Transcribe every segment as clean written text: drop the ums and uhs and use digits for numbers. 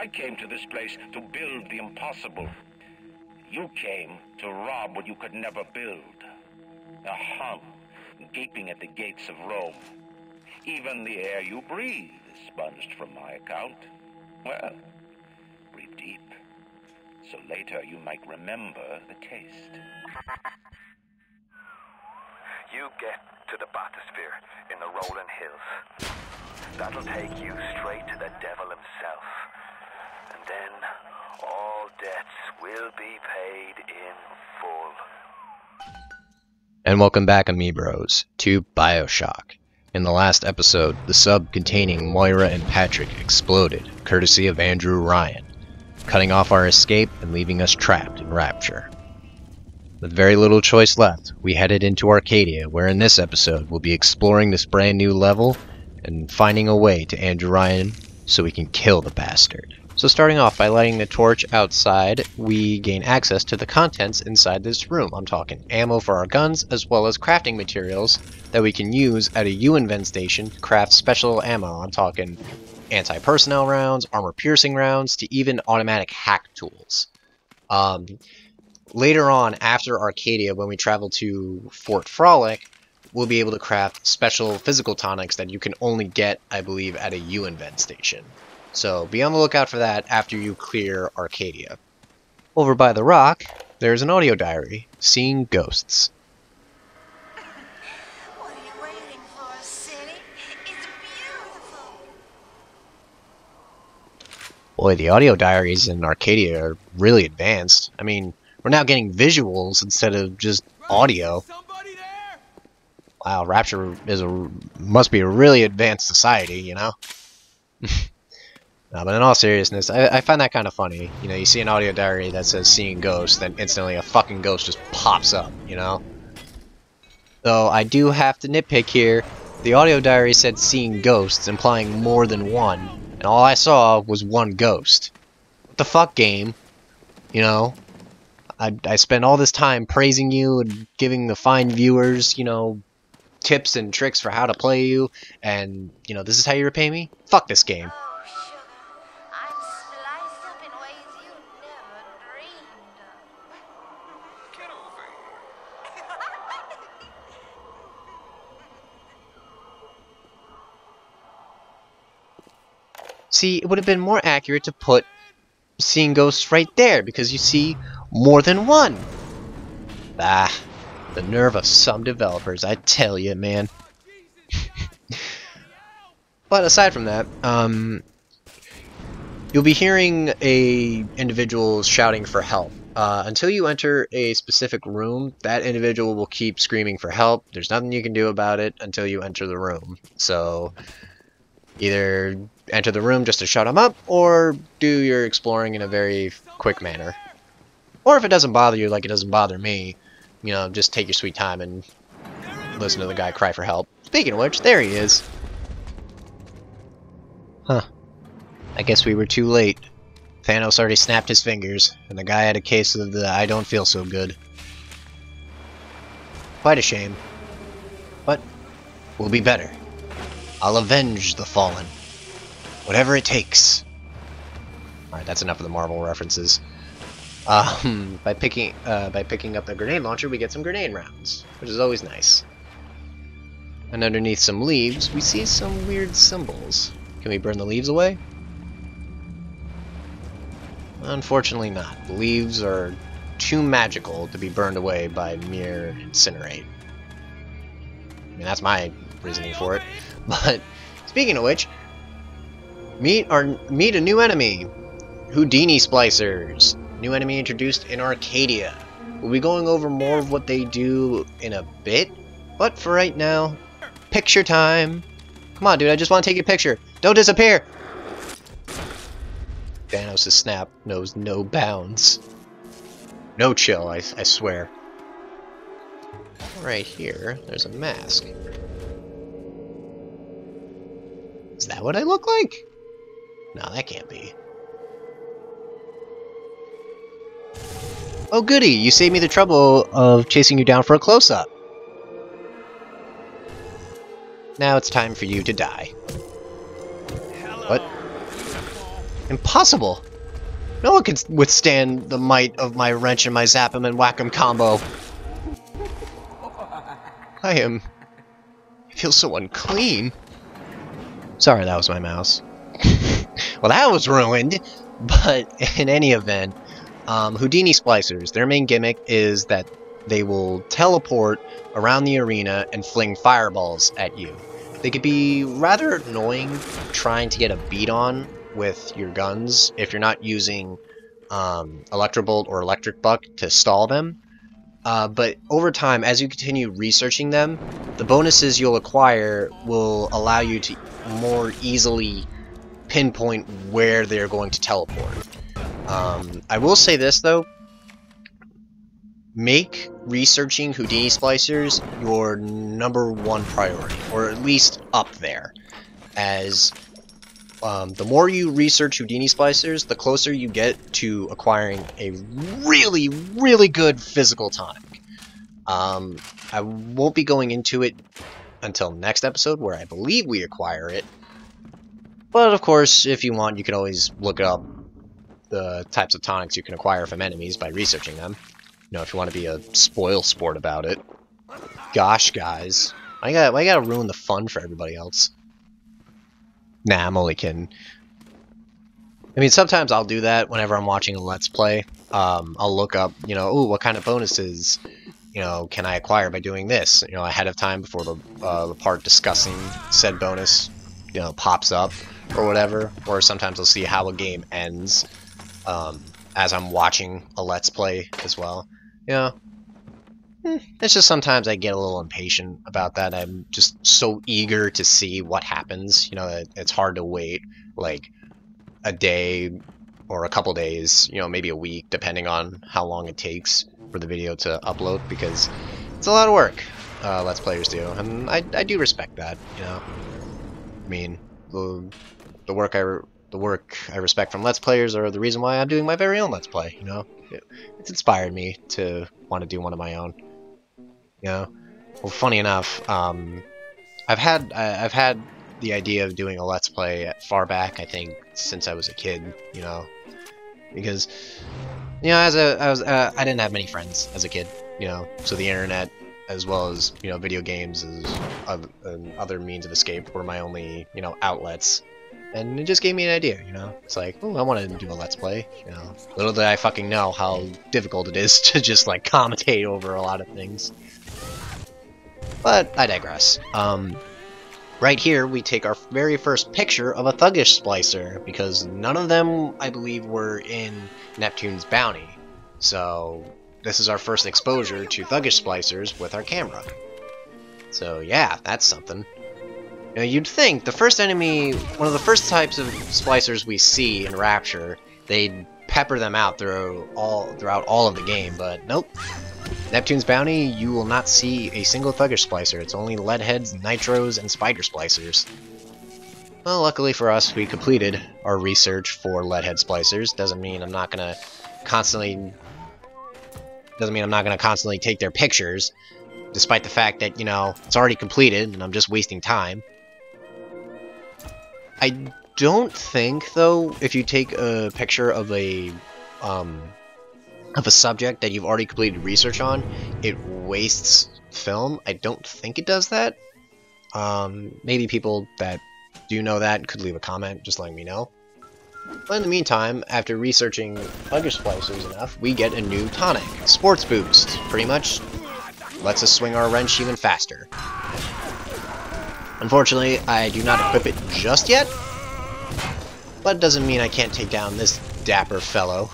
I came to this place to build the impossible. You came to rob what you could never build. A hung, gaping at the gates of Rome. Even the air you breathe is sponged from my account. Well, breathe deep, so later you might remember the taste. You get to the bathysphere in the rolling hills. That'll take you straight to the devil himself. And then all debts will be paid in full. And welcome back, Amiibros, to Bioshock. In the last episode, the sub containing Moira and Patrick exploded, courtesy of Andrew Ryan, cutting off our escape and leaving us trapped in Rapture. With very little choice left, we headed into Arcadia, where in this episode we'll be exploring this brand new level and finding a way to Andrew Ryan so we can kill the bastard. So starting off by lighting the torch outside, we gain access to the contents inside this room. I'm talking ammo for our guns, as well as crafting materials that we can use at a U-Invent station to craft special ammo. I'm talking anti-personnel rounds, armor-piercing rounds, to even automatic hack tools. Later on, after Arcadia, when we travel to Fort Frolic, we'll be able to craft special physical tonics that you can only get, I believe, at a U-Invent station. So be on the lookout for that after you clear Arcadia. Over by the rock, there's an audio diary, Seeing Ghosts. What are you waiting for, city? It's beautiful. Boy, the audio diaries in Arcadia are really advanced. I mean, we're now getting visuals instead of just audio. Wow, Rapture must be a really advanced society, you know? No, but in all seriousness, I find that kind of funny. You know, you see an audio diary that says Seeing Ghosts, then instantly a fucking ghost just pops up, you know? Though I do have to nitpick here. The audio diary said Seeing Ghosts, implying more than one. And all I saw was one ghost. What the fuck, game? You know? I spent all this time praising you and giving the fine viewers, you know, tips and tricks for how to play you. And, you know, this is how you repay me? Fuck this game. I'm spliced up in ways you never dreamed of. Get over here. See, it would have been more accurate to put Seeing Ghosts right there, because you see more than one. Ah, the nerve of some developers, I tell you, man. But aside from that, you'll be hearing individuals shouting for help. Until you enter a specific room, that individual will keep screaming for help. There's nothing you can do about it until you enter the room. So either enter the room just to shut them up, or do your exploring in a very quick manner. Or if it doesn't bother you like it doesn't bother me, you know, just take your sweet time and listen to the guy cry for help. Speaking of which, there he is. Huh. I guess we were too late. Thanos already snapped his fingers, and the guy had a case of the I don't feel so good. Quite a shame. But we'll be better. I'll avenge the fallen. Whatever it takes. Alright, that's enough of the Marvel references. By picking up the grenade launcher, we get some grenade rounds, which is always nice. And underneath some leaves, we see some weird symbols. Can we burn the leaves away? Unfortunately not. The leaves are too magical to be burned away by mere incinerate. I mean, that's my reasoning for it. But speaking of which, meet a new enemy, Houdini Splicers. New enemy introduced in Arcadia. We'll be going over more of what they do in a bit, but for right now, picture time. Come on, dude, I just want to take a picture. Don't disappear! Thanos' snap knows no bounds. No chill, I swear. Right here, there's a mask. Is that what I look like? No, that can't be. Oh goody, you saved me the trouble of chasing you down for a close-up. Now it's time for you to die. Hello, What? beautiful. Impossible! No one can withstand the might of my wrench and my zap 'em and whack 'em combo. I feel so unclean. Sorry, that was my mouse. Well, that was ruined. But in any event, Houdini splicers, their main gimmick is that they will teleport around the arena and fling fireballs at you. They could be rather annoying trying to get a beat on with your guns if you're not using Electrobolt or Electric Buck to stall them. But over time, as you continue researching them, the bonuses you'll acquire will allow you to more easily pinpoint where they're going to teleport. I will say this though, make researching Houdini splicers your #1 priority, or at least up there, as the more you research Houdini splicers, the closer you get to acquiring a really, really good physical tonic. I won't be going into it until next episode, where I believe we acquire it. But of course, if you want, you can always look up the types of tonics you can acquire from enemies by researching them. You know, if you want to be a spoil sport about it. Gosh, guys. Why gotta ruin the fun for everybody else? Nah, I'm only kidding. I mean, sometimes I'll do that whenever I'm watching a Let's Play. I'll look up, you know, ooh, what kind of bonuses, you know, can I acquire by doing this? You know, ahead of time before the part discussing said bonus, you know, pops up or whatever. Or sometimes I'll see how a game ends as I'm watching a Let's Play as well. You know, it's just sometimes I get a little impatient about that. I'm just so eager to see what happens. You know, it's hard to wait like a day or a couple days, you know, maybe a week, depending on how long it takes for the video to upload, because it's a lot of work, Let's Players do, and I do respect that, you know. I mean, the work I respect from Let's Players are the reason why I'm doing my very own Let's Play, you know. It's inspired me to want to do one of my own. You know, well, funny enough, I've had the idea of doing a Let's Play far back, I think, since I was a kid. You know, because you know, I didn't have many friends as a kid. You know, so the internet, as well as, you know, video games and other means of escape were my only, you know, outlets. And it just gave me an idea, you know. It's like, oh, I want to do a Let's Play, you know. Little did I fucking know how difficult it is to just, like, commentate over a lot of things. But I digress. Right here, we take our very first picture of a Thuggish Splicer, because none of them, I believe, were in Neptune's Bounty. So, this is our first exposure to Thuggish Splicers with our camera. So, yeah, that's something. You know, you'd think the first enemy, one of the first types of splicers we see in Rapture, they'd pepper them out throughout all of the game, but nope. Neptune's Bounty, you will not see a single Thuggish Splicer. It's only Leadheads, Nitros, and Spider Splicers. Well, luckily for us, we completed our research for Leadhead Splicers. Doesn't mean I'm not gonna constantly take their pictures, despite the fact that, you know, it's already completed and I'm just wasting time. I don't think, though, if you take a picture of a subject that you've already completed research on, it wastes film. I don't think it does that. Maybe people that do know that could leave a comment just letting me know. But in the meantime, after researching Thuggish Splicers enough, we get a new tonic, Sports Boost. Pretty much lets us swing our wrench even faster. Unfortunately, I do not equip it just yet, but it doesn't mean I can't take down this dapper fellow.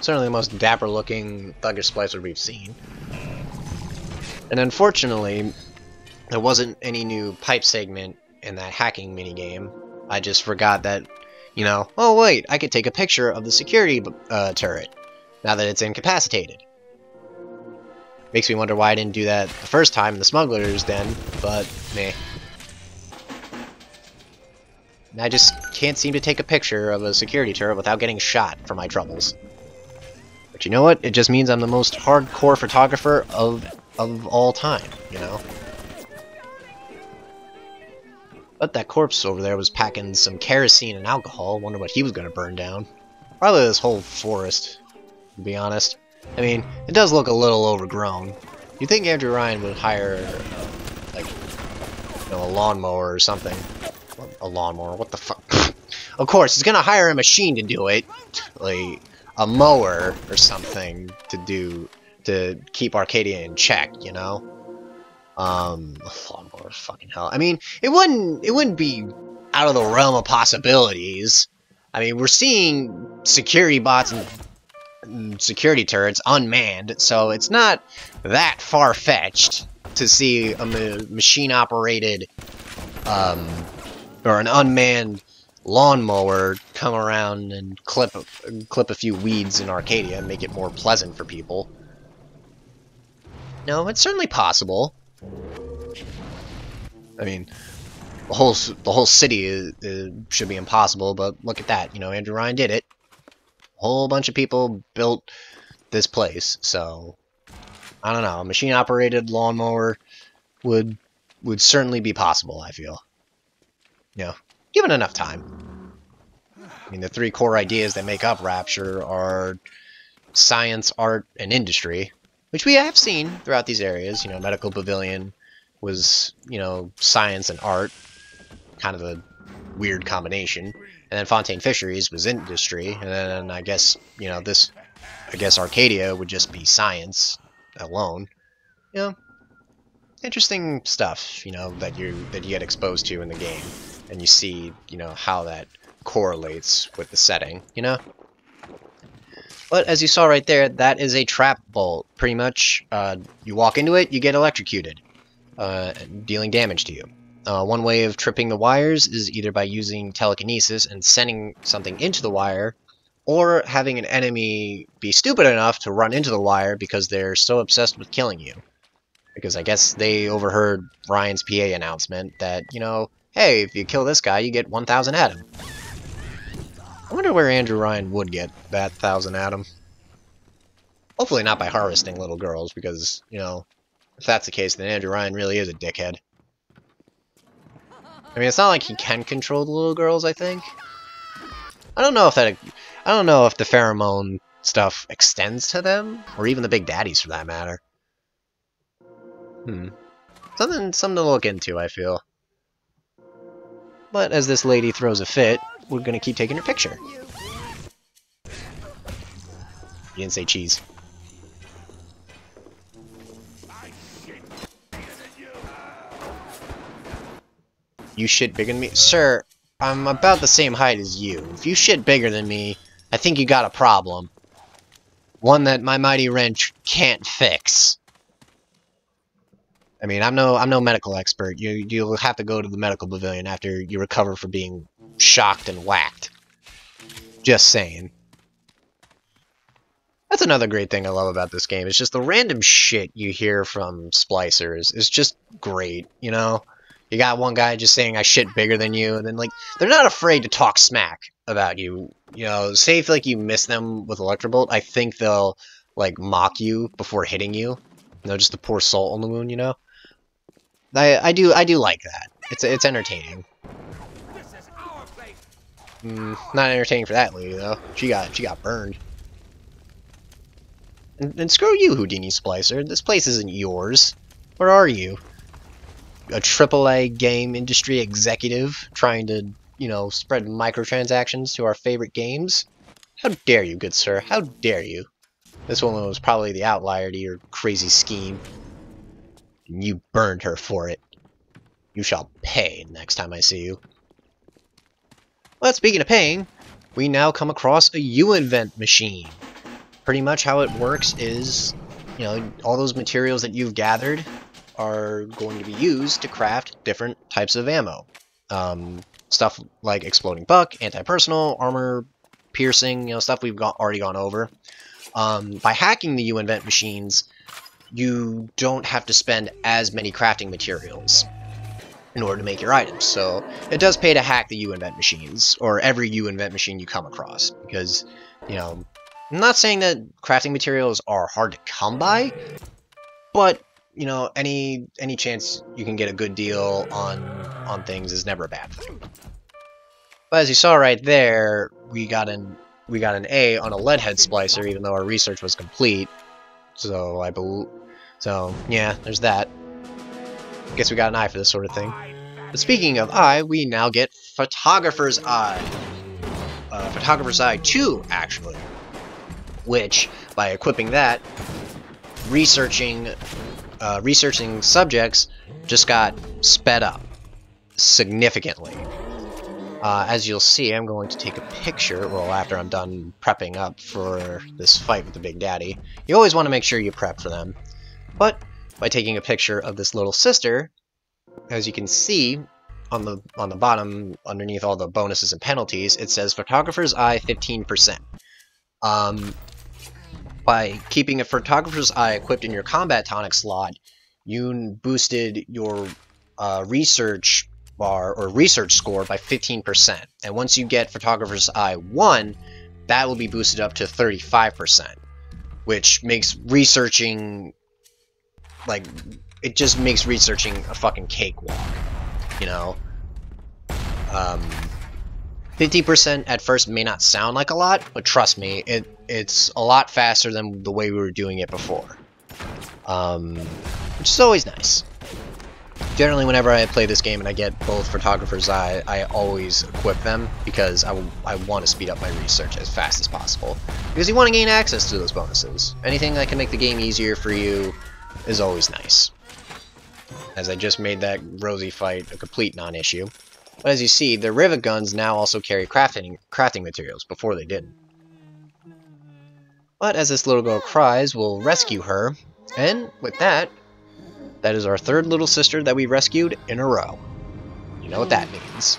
Certainly the most dapper looking Thuggish Splicer we've seen. And unfortunately, there wasn't any new pipe segment in that hacking minigame. I just forgot that, you know, oh wait, I could take a picture of the security turret, now that it's incapacitated. Makes me wonder why I didn't do that the first time in the Smuggler's Den, but meh. And I just can't seem to take a picture of a security turret without getting shot for my troubles. But you know what? It just means I'm the most hardcore photographer of all time, you know? But that corpse over there was packing some kerosene and alcohol. Wonder what he was going to burn down. Probably this whole forest, to be honest. I mean, it does look a little overgrown. You'd think Andrew Ryan would hire, like, you know, a lawnmower or something. A lawnmower? What the fuck? Of course, he's going to hire a machine to do it. Like, a mower or something to keep Arcadia in check, you know? Lawnmower, fucking hell. I mean, it wouldn't be out of the realm of possibilities. I mean, we're seeing security bots and security turrets unmanned, so it's not that far-fetched to see a machine-operated, or an unmanned lawnmower come around and clip a few weeds in Arcadia and make it more pleasant for people. No, it's certainly possible. I mean, the whole city should be impossible, but look at that. You know, Andrew Ryan did it. A whole bunch of people built this place, so I don't know. A machine-operated lawnmower would certainly be possible, I feel. You know, given enough time. I mean, the three core ideas that make up Rapture are science, art, and industry, which we have seen throughout these areas. You know, Medical Pavilion was, you know, science and art, kind of a weird combination. And then Fontaine Fisheries was industry, and then I guess, you know, Arcadia would just be science alone. You know, interesting stuff, you know, that you get exposed to in the game, and you see, you know, how that correlates with the setting, you know? But as you saw right there, that is a trap bolt. Pretty much, you walk into it, you get electrocuted, dealing damage to you. One way of tripping the wires is either by using telekinesis and sending something into the wire, or having an enemy be stupid enough to run into the wire because they're so obsessed with killing you. Because I guess they overheard Ryan's PA announcement that, you know, hey, if you kill this guy, you get 1,000 Atom. I wonder where Andrew Ryan would get that 1,000 Atom. Hopefully not by harvesting little girls, because, you know, if that's the case, then Andrew Ryan really is a dickhead. I mean, it's not like he can control the little girls, I think. I don't know if the pheromone stuff extends to them, or even the big daddies for that matter. Something to look into, I feel. But as this lady throws a fit, we're gonna keep taking her picture. You didn't say cheese. You shit bigger than me? Sir, I'm about the same height as you. If you shit bigger than me, I think you got a problem. One that my mighty wrench can't fix. I mean, I'm no medical expert. You'll have to go to the medical pavilion after you recover from being shocked and whacked. Just saying. That's another great thing I love about this game. It's just the random shit you hear from splicers is just great, you know? You got one guy just saying, I shit bigger than you, and then, like, they're not afraid to talk smack about you. You know, say if, like, you miss them with Electrobolt, I think they'll, like, mock you before hitting you. You know, just to pour salt on the wound, you know? I do like that. It's entertaining. Not entertaining for that lady, though. She got burned. And screw you, Houdini Splicer. This place isn't yours. Where are you? A AAA game industry executive trying to, you know, spread microtransactions to our favorite games? How dare you, good sir? How dare you? This woman was probably the outlier to your crazy scheme. And you burned her for it. You shall pay next time I see you. Well, speaking of paying, we now come across a U-Invent machine. Pretty much how it works is, you know, all those materials that you've gathered are going to be used to craft different types of ammo. Stuff like exploding buck, anti-personal, armor piercing, you know, stuff we've already gone over. By hacking the U-Invent machines, you don't have to spend as many crafting materials in order to make your items. So it does pay to hack the U-Invent machines, or every U-Invent machine you come across, because, you know, I'm not saying that crafting materials are hard to come by, but, you know, any chance you can get a good deal on on things is never a bad thing. But as you saw right there, we got an A on a lead head splicer, even though our research was complete. So yeah, there's that. Guess we got an eye for this sort of thing. But speaking of eye, we now get Photographer's Eye. Photographer's Eye 2, actually. Which, by equipping that, researching subjects just got sped up significantly. As you'll see, I'm going to take a picture, well, after I'm done prepping up for this fight with the Big Daddy. You always want to make sure you prep for them. But by taking a picture of this little sister, as you can see on the bottom, underneath all the bonuses and penalties, it says Photographer's Eye 15%. By keeping a Photographer's Eye equipped in your combat tonic slot, you boosted your research bar or research score by 15%. And once you get Photographer's Eye 1, that will be boosted up to 35%, which makes researching, like, it just makes researching a fucking cakewalk, you know? 50% at first may not sound like a lot, but trust me, it's a lot faster than the way we were doing it before. Which is always nice. Generally, whenever I play this game and I get both Photographer's Eye, I always equip them because I want to speed up my research as fast as possible. Because you want to gain access to those bonuses. Anything that can make the game easier for you is always nice. As I just made that Rosie fight a complete non-issue. But as you see, the rivet guns now also carry crafting materials. Before they didn't. But as this little girl cries, we'll rescue her. And with that, that is our third little sister that we rescued in a row. You know what that means.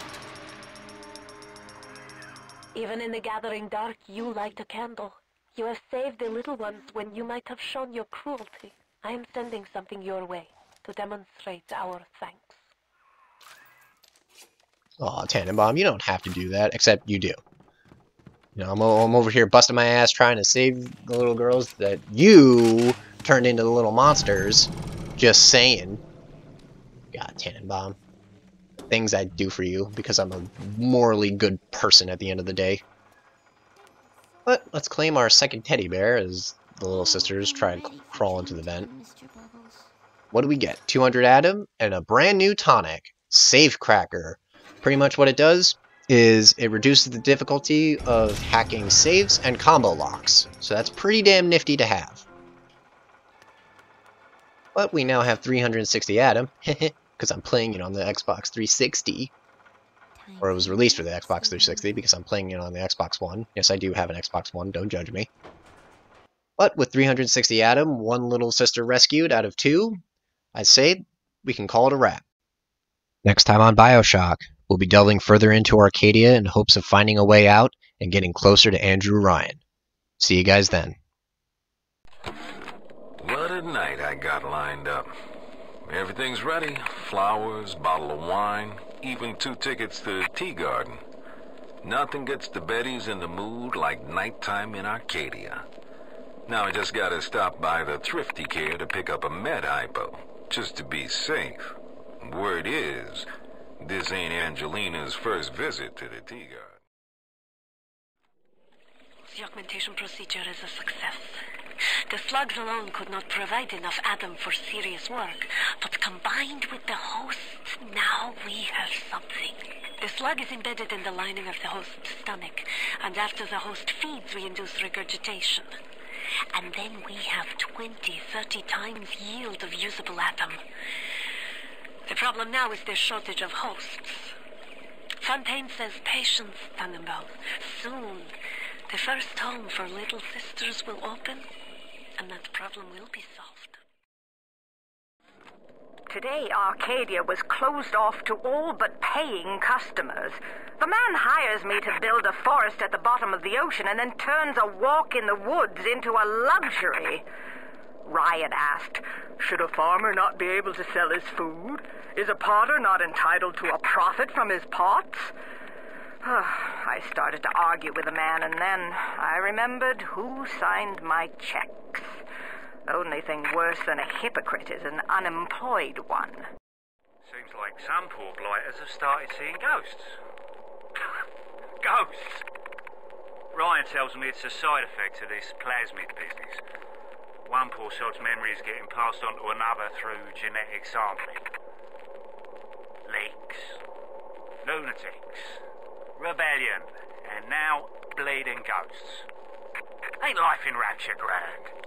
Even in the gathering dark, you light a candle. You have saved the little ones when you might have shown your cruelty. I am sending something your way to demonstrate our thanks. Aw, Tannenbaum, you don't have to do that, except you do. You know, I'm over here busting my ass trying to save the little girls that you turned into the little monsters. Just saying. God, Tannenbaum. Things I do for you because I'm a morally good person at the end of the day. But let's claim our second teddy bear as the little sisters try to crawl into the vent. What do we get? 200 Atom and a brand new tonic. Save Cracker. Pretty much what it does is it reduces the difficulty of hacking saves and combo locks. So that's pretty damn nifty to have. But we now have 360 Atom, because I'm playing it on the Xbox 360. Or it was released for the Xbox 360, because I'm playing it on the Xbox One. Yes, I do have an Xbox One, don't judge me. But with 360 Atom, one little sister rescued out of 2, I'd say we can call it a wrap. Next time on Bioshock, we'll be delving further into Arcadia in hopes of finding a way out and getting closer to Andrew Ryan. See you guys then. What a night I got lined up. Everything's ready. Flowers, bottle of wine, even 2 tickets to the tea garden. Nothing gets the Bettys in the mood like nighttime in Arcadia. Now I just gotta stop by the Thrifty Care to pick up a med hypo, just to be safe. Word is, this ain't Angelina's first visit to the tea garden. The augmentation procedure is a success. The slugs alone could not provide enough Atom for serious work, but combined with the host, now we have something. The slug is embedded in the lining of the host's stomach, and after the host feeds, we induce regurgitation. And then we have 20-30 times yield of usable Atom. The problem now is the shortage of hosts. Fontaine says patience, Tannenbaum. Soon, the first home for little sisters will open, and that problem will be solved. Today, Arcadia was closed off to all but paying customers. The man hires me to build a forest at the bottom of the ocean and then turns a walk in the woods into a luxury. Ryan asked, should a farmer not be able to sell his food? Is a potter not entitled to a profit from his pots? I started to argue with the man, and then I remembered who signed my checks. The only thing worse than a hypocrite is an unemployed one. Seems like some poor blighters have started seeing ghosts. Ghosts? Ryan tells me it's a side effect of this plasmid business. One poor sod's memory is getting passed on to another through genetic sampling. Leaks, lunatics, rebellion, and now bleeding ghosts. Ain't life in Rapture grand?